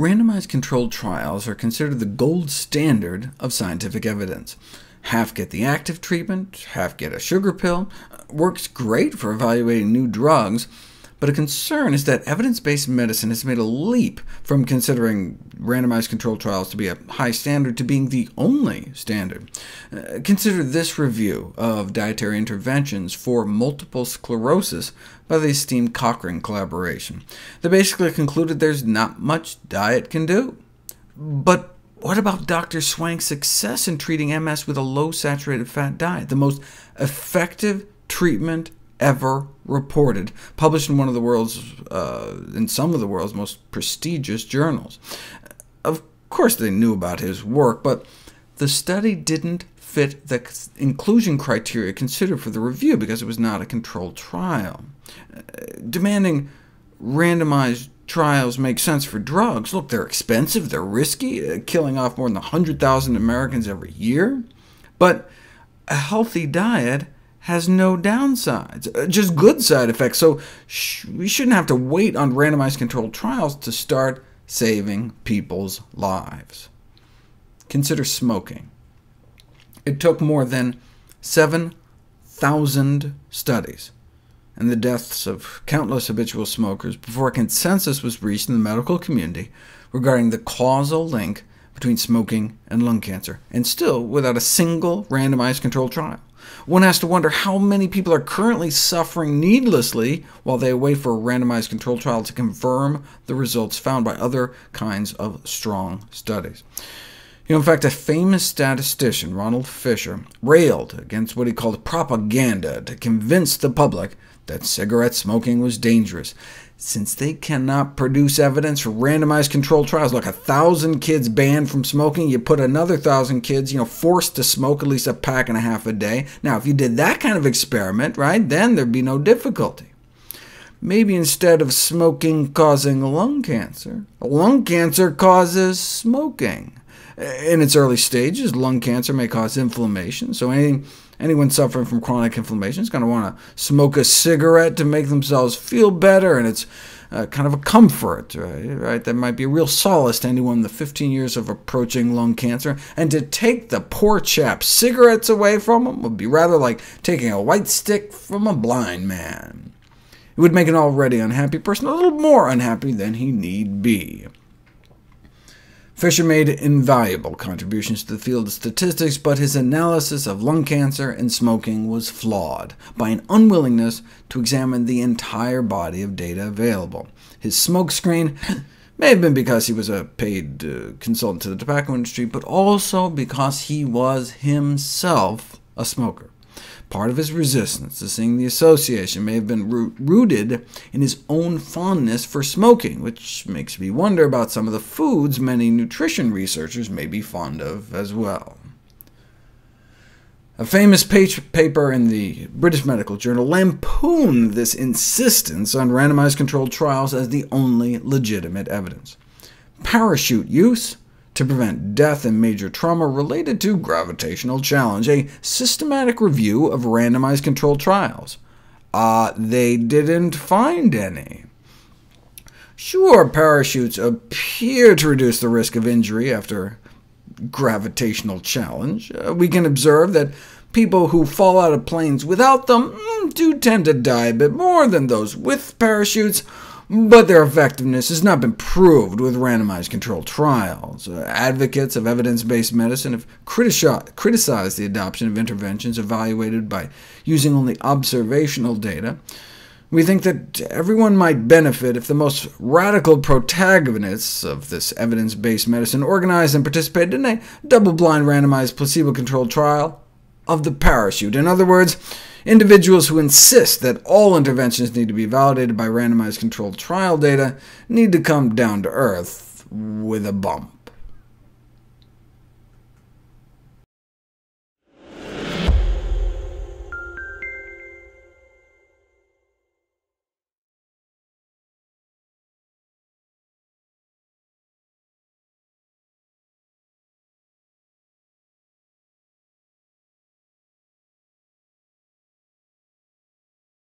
Randomized controlled trials are considered the gold standard of scientific evidence. Half get the active treatment, half get a sugar pill. Works great for evaluating new drugs, but a concern is that evidence-based medicine has made a leap from considering randomized controlled trials to be a high standard to being the only standard. Consider this review of dietary interventions for multiple sclerosis by the esteemed Cochrane Collaboration. They basically concluded there's not much diet can do. But what about Dr. Swank's success in treating MS with a low-saturated fat diet, the most effective treatment ever reported, published in in some of the world's most prestigious journals? Of course they knew about his work, but the study didn't fit the inclusion criteria considered for the review because it was not a controlled trial. Demanding randomized trials make sense for drugs. Look, they're expensive, they're risky, killing off more than 100,000 Americans every year. But a healthy diet has no downsides, just good side effects, so we shouldn't have to wait on randomized controlled trials to start saving people's lives. Consider smoking. It took more than 7,000 studies and the deaths of countless habitual smokers before a consensus was reached in the medical community regarding the causal link between smoking and lung cancer, and still without a single randomized controlled trial. One has to wonder how many people are currently suffering needlessly while they wait for a randomized controlled trial to confirm the results found by other kinds of strong studies. In fact, a famous statistician, Ronald Fisher, railed against what he called propaganda to convince the public that cigarette smoking was dangerous. Since they cannot produce evidence for randomized controlled trials, like 1,000 kids banned from smoking, you put another 1,000 kids forced to smoke at least a pack and a half a day. Now, if you did that kind of experiment, right, then there'd be no difficulty. Maybe instead of smoking causing lung cancer causes smoking. In its early stages, lung cancer may cause inflammation, so anyone suffering from chronic inflammation is going to want to smoke a cigarette to make themselves feel better, and it's kind of a comfort, right? That might be a real solace to anyone in the 15 years of approaching lung cancer, and to take the poor chap's cigarettes away from him would be rather like taking a white stick from a blind man. It would make an already unhappy person a little more unhappy than he need be. Fisher made invaluable contributions to the field of statistics, but his analysis of lung cancer and smoking was flawed by an unwillingness to examine the entire body of data available. His smokescreen may have been because he was a paid consultant to the tobacco industry, but also because he was himself a smoker. Part of his resistance to seeing the association may have been rooted in his own fondness for smoking, which makes me wonder about some of the foods many nutrition researchers may be fond of as well. A famous paper in the British Medical Journal lampooned this insistence on randomized controlled trials as the only legitimate evidence. Parachute use to prevent death and major trauma related to gravitational challenge, a systematic review of randomized controlled trials. They didn't find any. Sure, parachutes appear to reduce the risk of injury after gravitational challenge. We can observe that people who fall out of planes without them do tend to die a bit more than those with parachutes, but their effectiveness has not been proved with randomized controlled trials. Advocates of evidence-based medicine have criticized the adoption of interventions evaluated by using only observational data. We think that everyone might benefit if the most radical protagonists of this evidence-based medicine organized and participated in a double-blind randomized placebo-controlled trial of the parachute. In other words, individuals who insist that all interventions need to be validated by randomized controlled trial data need to come down to earth with a bump.